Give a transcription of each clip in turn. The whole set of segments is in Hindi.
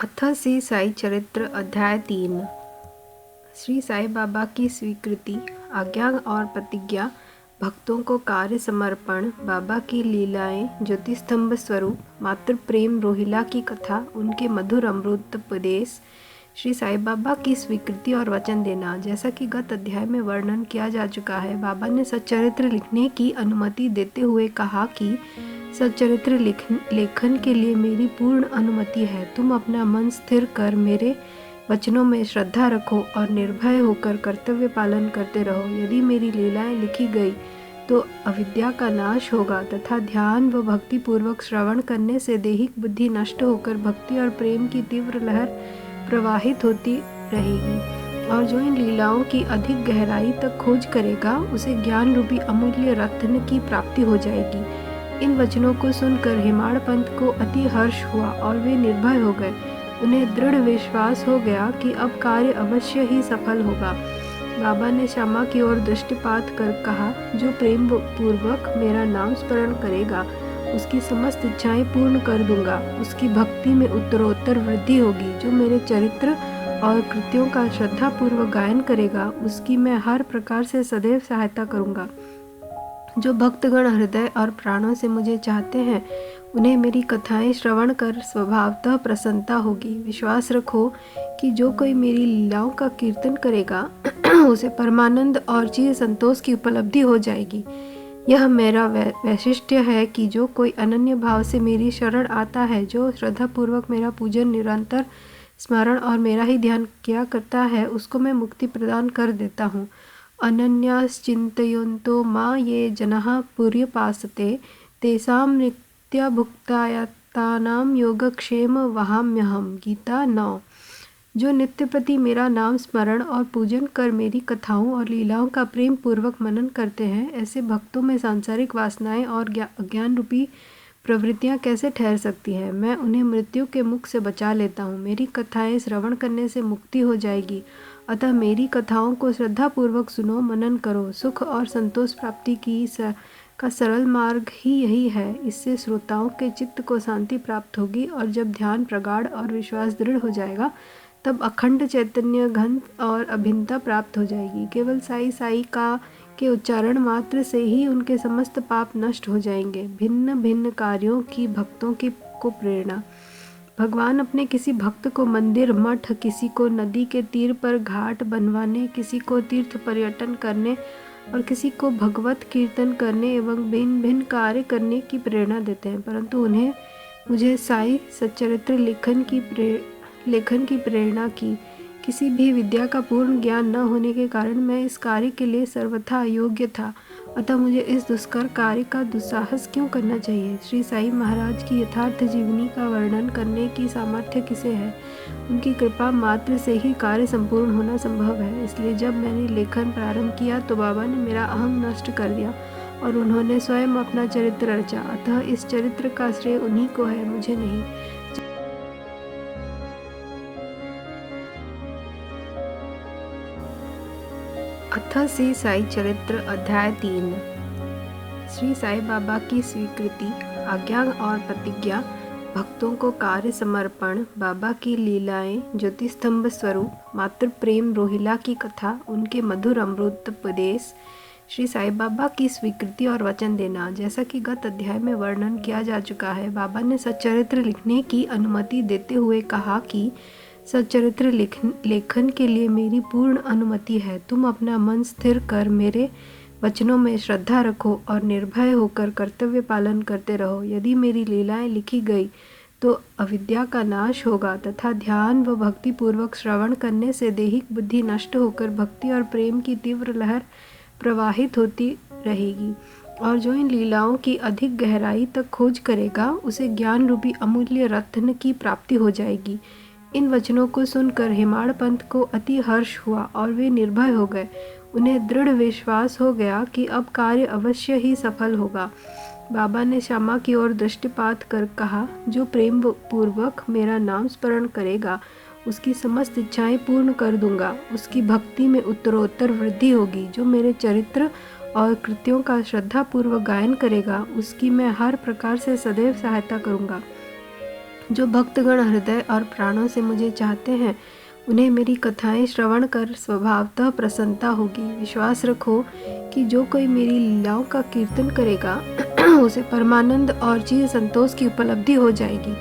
अथ श्री साई चरित्र अध्याय 3। श्री साई बाबा की स्वीकृति, आज्ञा और प्रतिज्ञा, भक्तों को कार्य समर्पण, बाबा की लीलाएं, ज्योतिस्तंभ स्वरूप, मातृ प्रेम रोहिला की कथा, उनके मधुर अमृतोपदेश, श्री साई बाबा की स्वीकृति और वचन देना। जैसा कि गत अध्याय में वर्णन किया जा चुका है, बाबा ने सच्चरित्र लिखने की अनुमति देते हुए कहा कि सच्चरित्र लेखन के लिए मेरी पूर्ण अनुमति है। तुम अपना मन स्थिर कर मेरे वचनों में श्रद्धा रखो और निर्भय होकर कर्तव्य पालन करते रहो। यदि मेरी लीलाएं लिखी गई तो अविद्या का नाश होगा तथा ध्यान व भक्ति पूर्वक श्रवण करने से दैहिक बुद्धि नष्ट होकर भक्ति और प्रेम की तीव्र लहर प्रवाहित होती रहेगी। और जो इन लीलाओं की अधिक गहराई तक खोज करेगा, उसे ज्ञान रूपी अमूल्य रत्न की प्राप्ति हो जाएगी। इन वचनों को सुनकर हेमाड़ पंत को अति हर्ष हुआ और वे निर्भय हो गए। उन्हें दृढ़ विश्वास हो गया कि अब कार्य अवश्य ही सफल होगा। बाबा ने श्यामा की ओर दृष्टिपात कर कहा, जो प्रेम पूर्वक मेरा नाम स्मरण करेगा, उसकी समस्त इच्छाएं पूर्ण कर दूंगा। उसकी भक्ति में उत्तरोत्तर वृद्धि होगी। जो मेरे चरित्र और कृत्यों का श्रद्धा पूर्वक गायन करेगा, उसकी मैं हर प्रकार से सदैव सहायता करूंगा। जो भक्तगण हृदय और प्राणों से मुझे चाहते हैं, उन्हें मेरी कथाएं श्रवण कर स्वभावतः प्रसन्नता होगी। विश्वास रखो कि जो कोई मेरी लीलाओं का कीर्तन करेगा उसे परमानंद और चिर संतोष की उपलब्धि हो जाएगी। यह मेरा वैशिष्ट्य है कि जो कोई अनन्य भाव से मेरी शरण आता है, जो श्रद्धापूर्वक मेरा पूजन निरंतर स्मरण और मेरा ही ध्यान किया करता है, उसको मैं मुक्ति प्रदान कर देता हूँ। अनन्याश्चिन्तयन्तो मा ये जनाः पर्युपासते तेषां नित्यभुक्तायतानां योगक्षेम वहाम्यहम्। गीता 9। जो नित्य प्रति मेरा नाम स्मरण और पूजन कर मेरी कथाओं और लीलाओं का प्रेम पूर्वक मनन करते हैं, ऐसे भक्तों में सांसारिक वासनाएं और अज्ञान रूपी प्रवृत्तियां कैसे ठहर सकती हैं। मैं उन्हें मृत्यु के मुख से बचा लेता हूँ। मेरी कथाएं श्रवण करने से मुक्ति हो जाएगी। अतः मेरी कथाओं को श्रद्धापूर्वक सुनो, मनन करो। सुख और संतोष प्राप्ति का सरल मार्ग ही यही है। इससे श्रोताओं के चित्त को शांति प्राप्त होगी और जब ध्यान प्रगाढ़ और विश्वास दृढ़ हो जाएगा, तब अखंड चैतन्य घन और अभिन्नता प्राप्त हो जाएगी। केवल साई साई का के उच्चारण मात्र से ही उनके समस्त पाप नष्ट हो जाएंगे। भिन्न भिन्न कार्यों की भक्तों को प्रेरणा। भगवान अपने किसी भक्त को मंदिर, मठ, किसी को नदी के तीर पर घाट बनवाने, किसी को तीर्थ पर्यटन करने और किसी को भगवत कीर्तन करने एवं भिन्न भिन्न कार्य करने की प्रेरणा देते हैं, परंतु उन्हें मुझे साई सच्चरित्र लेखन की प्रेरणा की। किसी भी विद्या का पूर्ण ज्ञान न होने के कारण मैं इस कार्य के लिए सर्वथा अयोग्य था। अतः मुझे इस दुष्कर कार्य का दुस्साहस क्यों करना चाहिए। श्री साई महाराज की यथार्थ जीवनी का वर्णन करने की सामर्थ्य किसे है। उनकी कृपा मात्र से ही कार्य संपूर्ण होना संभव है। इसलिए जब मैंने लेखन प्रारंभ किया तो बाबा ने मेरा अहम नष्ट कर दिया और उन्होंने स्वयं अपना चरित्र रचा। अतः इस चरित्र का श्रेय उन्हीं को है, मुझे नहीं। अथ श्री साई चरित्र अध्याय 3। श्री साई बाबा की स्वीकृति, आज्ञा और प्रतिज्ञा, भक्तों को कार्य समर्पण, बाबा की लीलाएं, ज्योतिस्तंभ स्वरूप, मातृ प्रेम रोहिला की कथा, उनके मधुर अमृतोपदेश, श्री साई बाबा की स्वीकृति और वचन देना। जैसा कि गत अध्याय में वर्णन किया जा चुका है, बाबा ने सच्चरित्र लिखने की अनुमति देते हुए कहा कि सच्चरित्र लेखन के लिए मेरी पूर्ण अनुमति है। तुम अपना मन स्थिर कर मेरे वचनों में श्रद्धा रखो और निर्भय होकर कर्तव्य पालन करते रहो। यदि मेरी लीलाएं लिखी गई तो अविद्या का नाश होगा तथा ध्यान व भक्ति पूर्वक श्रवण करने से दैहिक बुद्धि नष्ट होकर भक्ति और प्रेम की तीव्र लहर प्रवाहित होती रहेगी। और जो इन लीलाओं की अधिक गहराई तक खोज करेगा, उसे ज्ञान रूपी अमूल्य रत्न की प्राप्ति हो जाएगी। इन वचनों को सुनकर हेमाड़ पंत को अति हर्ष हुआ और वे निर्भय हो गए। उन्हें दृढ़ विश्वास हो गया कि अब कार्य अवश्य ही सफल होगा। बाबा ने श्यामा की ओर दृष्टिपात कर कहा, जो प्रेम पूर्वक मेरा नाम स्मरण करेगा, उसकी समस्त इच्छाएं पूर्ण कर दूंगा। उसकी भक्ति में उत्तरोत्तर वृद्धि होगी। जो मेरे चरित्र और कृत्यों का श्रद्धापूर्वक गायन करेगा, उसकी मैं हर प्रकार से सदैव सहायता करूंगा। जो भक्तगण हृदय और प्राणों से मुझे चाहते हैं उन्हें मेरी कथाएं श्रवण कर स्वभावतः प्रसन्नता होगी। विश्वास रखो कि जो कोई मेरी लीलाओं का कीर्तन करेगा उसे परमानंद और चिर संतोष की उपलब्धि हो जाएगी।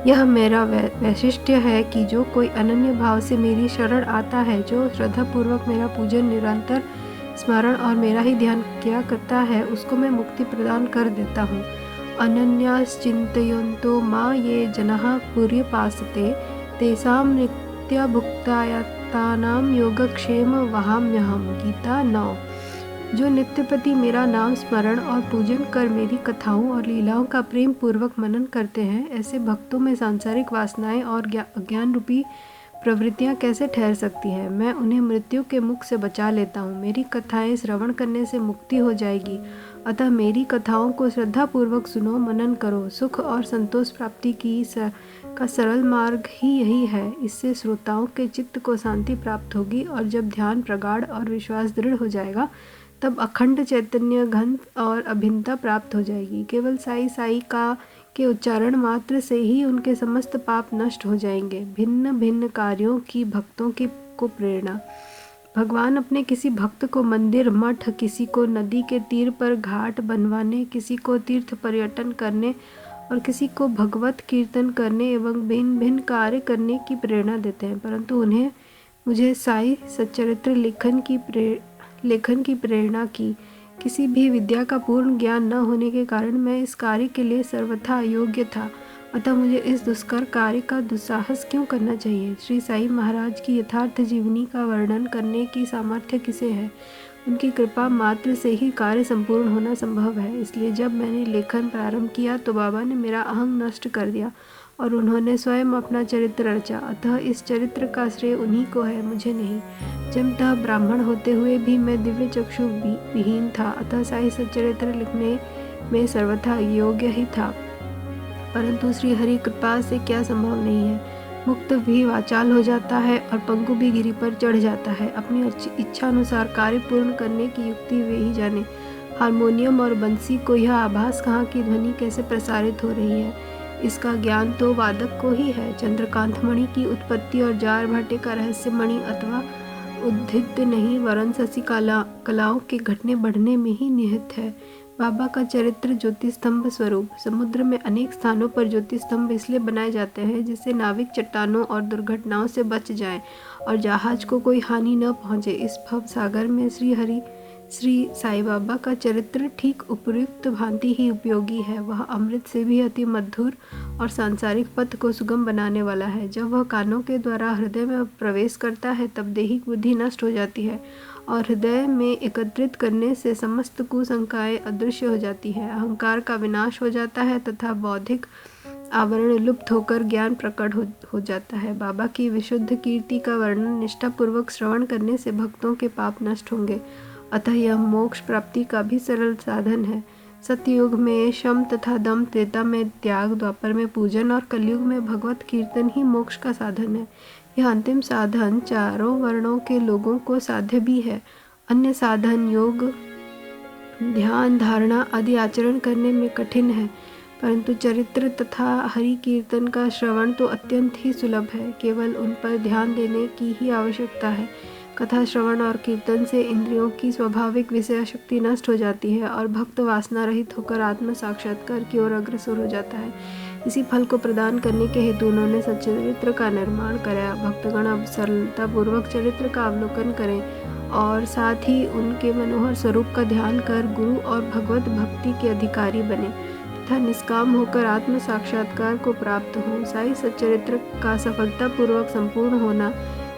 यह मेरा वैशिष्ट्य है कि जो कोई अनन्य भाव से मेरी शरण आता है, जो श्रद्धापूर्वक मेरा पूजन निरंतर स्मरण और मेरा ही ध्यान किया करता है, उसको मैं मुक्ति प्रदान कर देता हूँ। अनन्याश्चिन्तयन्तो मां ये जनाः पर्युपासते तेषां नित्यभुक्तायतानां योगक्षेम वहाम्यहम्। गीता 9। जो नित्यप्रति मेरा नाम स्मरण और पूजन कर मेरी कथाओं और लीलाओं का प्रेम पूर्वक मनन करते हैं, ऐसे भक्तों में सांसारिक वासनाएं और अज्ञान रूपी प्रवृत्तियां कैसे ठहर सकती है। मैं उन्हें मृत्यु के मुख से बचा लेता हूँ। मेरी कथाएं श्रवण करने से मुक्ति हो जाएगी। अतः मेरी कथाओं को श्रद्धापूर्वक सुनो, मनन करो। सुख और संतोष प्राप्ति का सरल मार्ग ही यही है। इससे श्रोताओं के चित्त को शांति प्राप्त होगी और जब ध्यान प्रगाढ़ और विश्वास दृढ़ हो जाएगा तब अखंड चैतन्य घन और अभिन्नता प्राप्त हो जाएगी। केवल साई साई का के उच्चारण मात्र से ही उनके समस्त पाप नष्ट हो जाएंगे। भिन्न भिन्न कार्यों की भक्तों को प्रेरणा। भगवान अपने किसी भक्त को मंदिर, मठ, किसी को नदी के तीर पर घाट बनवाने, किसी को तीर्थ पर्यटन करने और किसी को भगवत कीर्तन करने एवं भिन्न भिन्न कार्य करने की प्रेरणा देते हैं, परंतु उन्हें मुझे साई सच्चरित्र लेखन की प्रेरणा की। किसी भी विद्या का पूर्ण ज्ञान न होने के कारण मैं इस कार्य के लिए सर्वथा अयोग्य था, अतः मुझे इस दुष्कर कार्य का दुस्साहस क्यों करना चाहिए। श्री साई महाराज की यथार्थ जीवनी का वर्णन करने की सामर्थ्य किसे है। उनकी कृपा मात्र से ही कार्य संपूर्ण होना संभव है। इसलिए जब मैंने लेखन प्रारंभ किया तो बाबा ने मेरा अहंग नष्ट कर दिया और उन्होंने स्वयं अपना चरित्र रचा। अतः इस चरित्र का श्रेय उन्हीं को है, मुझे नहीं। जन्मतः ब्राह्मण होते हुए भी मैं दिव्य चक्षु विहीन था, अतः साई सच्चरित्र लिखने में सर्वथा योग्य ही था, परंतु श्री हरि कृपा से क्या संभव नहीं है। मुक्त भी वाचाल हो जाता है और पंगु भी गिरी पर चढ़ जाता है। अपनी इच्छा अनुसार कार्य पूर्ण करने की युक्ति वे ही जाने। हारमोनियम और बंसी को यह आभास कहाँ की ध्वनि कैसे प्रसारित हो रही है, इसका ज्ञान तो वादक को ही है। चंद्रकांत मणि की उत्पत्ति और जार भाटे का रहस्य मणि अथवा उद्धित नहीं, वरन शशि कलाओं के घटने बढ़ने में ही निहित है। बाबा का चरित्र ज्योतिस्तंभ स्वरूप। समुद्र में अनेक स्थानों पर ज्योतिस्तंभ इसलिए बनाए जाते हैं जिससे नाविक चट्टानों और दुर्घटनाओं से बच जाएं और जहाज को कोई हानि न पहुंचे। इस भव सागर में श्री साई बाबा का चरित्र ठीक उपयुक्त भांति ही उपयोगी है। वह अमृत से भी अति मधुर और सांसारिक पथ को सुगम बनाने वाला है। जब वह कानों के द्वारा हृदय में प्रवेश करता है तब दैहिक बुद्धि नष्ट हो जाती है और हृदय में एकत्रित करने से समस्त कुसंकाएं अदृश्य हो जाती है। अहंकार का विनाश हो जाता है तथा बौद्धिक आवरण लुप्त होकर ज्ञान प्रकट हो जाता है। बाबा की विशुद्ध कीर्ति का वर्णन निष्ठापूर्वक श्रवण करने से भक्तों के पाप नष्ट होंगे। अतः यह मोक्ष प्राप्ति का भी सरल साधन है। सतयुग में शम तथा दम, त्रेता में त्याग, द्वापर में पूजन और कलयुग में भगवत कीर्तन ही मोक्ष का साधन है। यह अंतिम साधन चारों वर्णों के लोगों को साध्य भी है। अन्य साधन योग, ध्यान, धारणा आदि आचरण करने में कठिन है, परंतु चरित्र तथा हरि कीर्तन का श्रवण तो अत्यंत ही सुलभ है। केवल उन पर ध्यान देने की ही आवश्यकता है। कथा श्रवण और कीर्तन से इंद्रियों की स्वाभाविक विषय शक्ति नष्ट हो जाती है और भक्त वासना रहित होकर आत्म साक्षात्कार की ओर अग्रसर हो जाता है। इसी फल को प्रदान करने के हेतु उन्होंने सच्चरित्र का निर्माण कराया। भक्तगण अब सरलतापूर्वक चरित्र का अवलोकन करें और साथ ही उनके मनोहर स्वरूप का ध्यान कर गुरु और भगवत भक्ति के अधिकारी बने तथा निष्काम होकर आत्म साक्षात्कार को प्राप्त हों। साई सच्चरित्र का सफलतापूर्वक संपूर्ण होना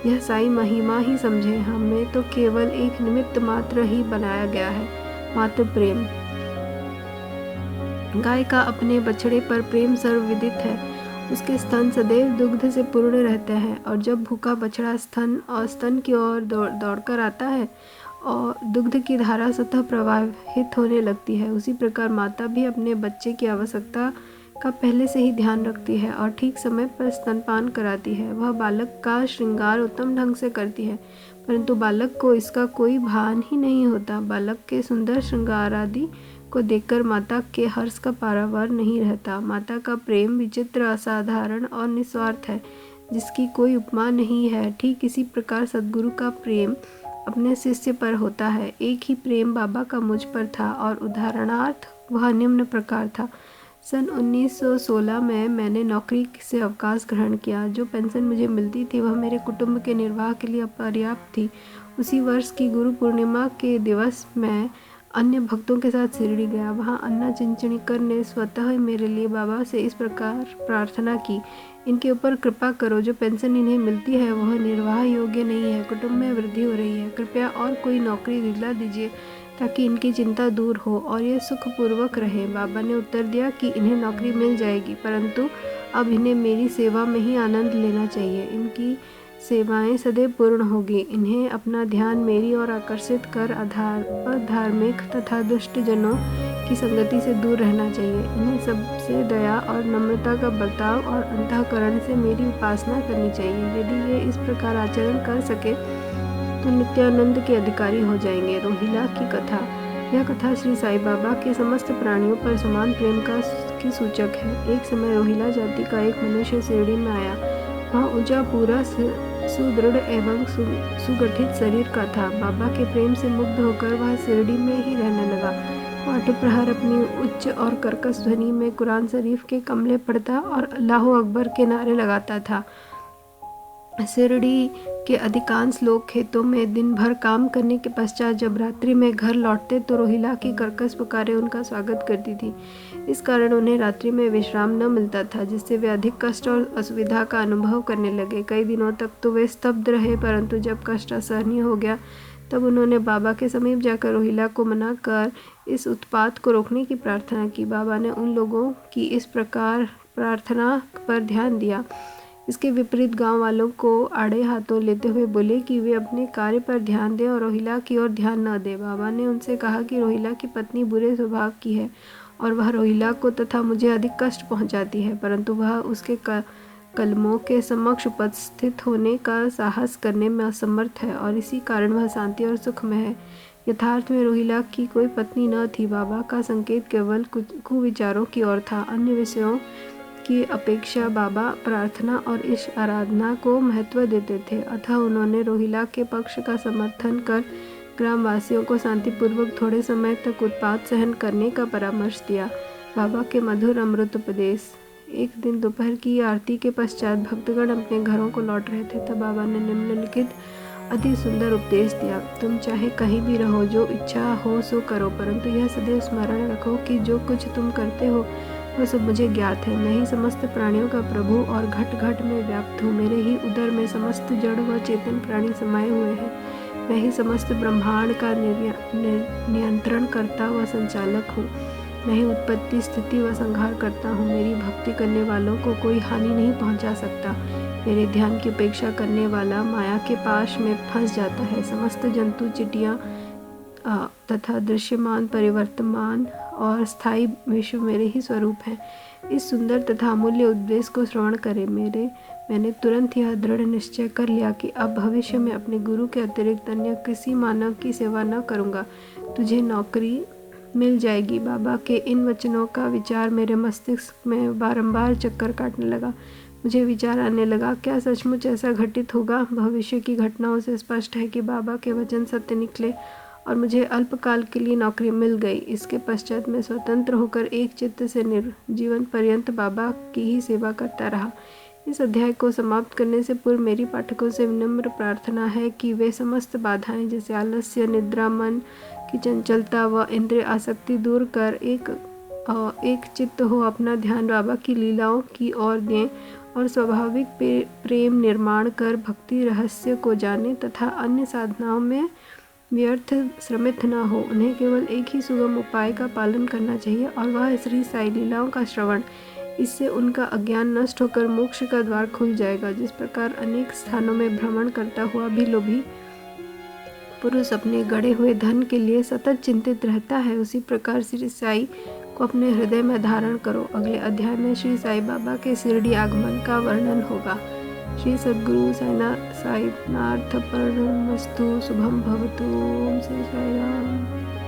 यह साई महिमा ही समझे। हमें तो केवल एक निमित्त मात्र ही बनाया गया है, मात्र प्रेम। गाय का अपने बछड़े पर प्रेम सर्वविदित है। उसके स्तन सदैव दुग्ध से पूर्ण रहते हैं और जब भूखा बछड़ा स्तन की ओर दौड़कर आता है और दुग्ध की धारा स्वतः प्रवाहित होने लगती है, उसी प्रकार माता भी अपने बच्चे की आवश्यकता का पहले से ही ध्यान रखती है और ठीक समय पर स्तनपान कराती है। वह बालक का श्रृंगार उत्तम ढंग से करती है, परंतु बालक को इसका कोई भान ही नहीं होता। बालक के सुंदर श्रृंगार आदि को देखकर माता के हर्ष का पारावार नहीं रहता। माता का प्रेम विचित्र, असाधारण और निस्वार्थ है, जिसकी कोई उपमा नहीं है। ठीक इसी प्रकार सद्गुरु का प्रेम अपने शिष्य पर होता है। एक ही प्रेम बाबा का मुझ पर था और उदाहरणार्थ वह निम्न प्रकार था। सन 1916 में मैंने नौकरी से अवकाश ग्रहण किया। जो पेंशन मुझे मिलती थी वह मेरे कुटुंब के निर्वाह के लिए अपर्याप्त थी। उसी वर्ष की गुरु पूर्णिमा के दिवस मैं अन्य भक्तों के साथ शिरडी गया। वहाँ अन्ना चिंचणीकर ने स्वतः मेरे लिए बाबा से इस प्रकार प्रार्थना की, इनके ऊपर कृपा करो। जो पेंशन इन्हें मिलती है वह निर्वाह योग्य नहीं है। कुटुंब में वृद्धि हो रही है। कृपया और कोई नौकरी दिला दीजिए ताकि इनकी चिंता दूर हो और ये सुखपूर्वक रहे। बाबा ने उत्तर दिया कि इन्हें नौकरी मिल जाएगी, परंतु अब इन्हें मेरी सेवा में ही आनंद लेना चाहिए। इनकी सेवाएं सदैव पूर्ण होगी। इन्हें अपना ध्यान मेरी ओर आकर्षित कर अधार्मिक तथा दुष्ट जनों की संगति से दूर रहना चाहिए। इन्हें सबसे दया और नम्रता का बर्ताव और अंतःकरण से मेरी उपासना करनी चाहिए। यदि ये इस प्रकार आचरण कर सके तो नित्यानंद के अधिकारी हो जाएंगे। रोहिला की कथा। यह कथा श्री साई बाबा के समस्त प्राणियों पर समान प्रेम की सूचक है। एक समय रोहिला जाति का एक मनुष्य शिरडी में आया। वह ऊंचा, पूरा, सुदृढ़ एवं सुगठित शरीर का था। बाबा के प्रेम से मुग्ध होकर वह शिरडी में ही रहने लगा। आठों प्रहर अपनी उच्च और कर्कश ध्वनि में कुरान शरीफ के कमले पढ़ता और अल्लाह अकबर के नारे लगाता था। शिरडी के अधिकांश लोग खेतों में दिन भर काम करने के पश्चात जब रात्रि में घर लौटते तो रोहिला की कर्कश पुकारें उनका स्वागत करती थी। इस कारण उन्हें रात्रि में विश्राम न मिलता था, जिससे वे अधिक कष्ट और असुविधा का अनुभव करने लगे। कई दिनों तक तो वे स्तब्ध रहे, परंतु जब कष्ट असहनीय हो गया तब उन्होंने बाबा के समीप जाकर रोहिला को मना कर इस उत्पात को रोकने की प्रार्थना की। बाबा ने उन लोगों की इस प्रकार प्रार्थना पर ध्यान दिया। इसके विपरीत गांव वालों को आड़े हाथों लेते हुए बोले कि वे अपने कार्य पर ध्यान दें और रोहिला की ओर ध्यान न दें। बाबा ने उनसे कहा कि रोहिला की पत्नी बुरे स्वभाव की है और वह रोहिला को तथा मुझे अधिक कष्ट पहुंचाती है, परंतु वह उसके कलमों के समक्ष उपस्थित होने का साहस करने में असमर्थ है और इसी कारण वह शांति और सुख में है। यथार्थ में रोहिला की कोई पत्नी न थी। बाबा का संकेत केवल कुविचारों की ओर था। अन्य विषयों की अपेक्षा बाबा प्रार्थना और इस आराधना को महत्व देते थे। अतः उन्होंने रोहिला के पक्ष का समर्थन कर ग्रामवासियों को शांतिपूर्वक थोड़े समय तक उत्पात सहन करने का परामर्श दिया। बाबा के मधुर अमृत उपदेश। एक दिन दोपहर की आरती के पश्चात भक्तगण अपने घरों को लौट रहे थे, तब बाबा ने निम्नलिखित अति सुंदर उपदेश दिया। तुम चाहे कहीं भी रहो, जो इच्छा हो सो करो, परंतु यह सदैव स्मरण रखो कि जो कुछ तुम करते हो वह सब मुझे ज्ञात है। मैं ही समस्त प्राणियों का प्रभु और घट घट में व्याप्त हूँ। मेरे ही उदर में समस्त जड़ व चेतन प्राणी समाये हुए हैं। मैं ही समस्त ब्रह्मांड का नियंत्रण करता व संचालक हूँ। मैं ही उत्पत्ति, स्थिति व संहार करता हूँ। मेरी भक्ति करने वालों को कोई हानि नहीं पहुँचा सकता। मेरे ध्यान की उपेक्षा करने वाला माया के पाश में फंस जाता है। समस्त जंतु, चिटियाँ तथा दृश्यमान, परिवर्तमान और स्थायी विश्व मेरे ही स्वरूप हैं। इस सुंदर तथा अमूल्य उपदेश को श्रवण करें। मैंने तुरंत यह दृढ़ निश्चय कर लिया कि अब भविष्य में अपने गुरु के अतिरिक्त अन्य किसी मानव की सेवा न करूँगा। तुझे नौकरी मिल जाएगी। बाबा के इन वचनों का विचार मेरे मस्तिष्क में बारंबार चक्कर काटने लगा। मुझे विचार आने लगा, क्या सचमुच ऐसा घटित होगा? भविष्य की घटनाओं से स्पष्ट है कि बाबा के वचन सत्य निकले और मुझे अल्पकाल के लिए नौकरी मिल गई। इसके पश्चात मैं स्वतंत्र होकर एक चित्त से जीवन पर्यंत बाबा की ही सेवा करता रहा। इस अध्याय को समाप्त करने से पूर्व मेरी पाठकों से विनम्र प्रार्थना है कि वे समस्त बाधाएं जैसे आलस्य, निद्रा, मन की चंचलता व इंद्रिय आसक्ति दूर कर एक चित्त हो अपना ध्यान बाबा की लीलाओं की ओर दें और स्वाभाविक प्रेम निर्माण कर भक्ति रहस्य को जाने तथा अन्य साधनाओं में व्यर्थ श्रमित न हो। उन्हें केवल एक ही सुगम उपाय का पालन करना चाहिए और वह श्री साई लीलाओं का श्रवण। इससे उनका अज्ञान नष्ट होकर मोक्ष का द्वार खुल जाएगा। जिस प्रकार अनेक स्थानों में भ्रमण करता हुआ भी लोभी पुरुष अपने गड़े हुए धन के लिए सतत चिंतित रहता है, उसी प्रकार श्री साई को अपने हृदय में धारण करो। अगले अध्याय में श्री साई बाबा के शिरडी आगमन का वर्णन होगा। श्री सद्गुरु साईनाथ परमस्तु। शुभम भवतु। ओम श्री साई राम।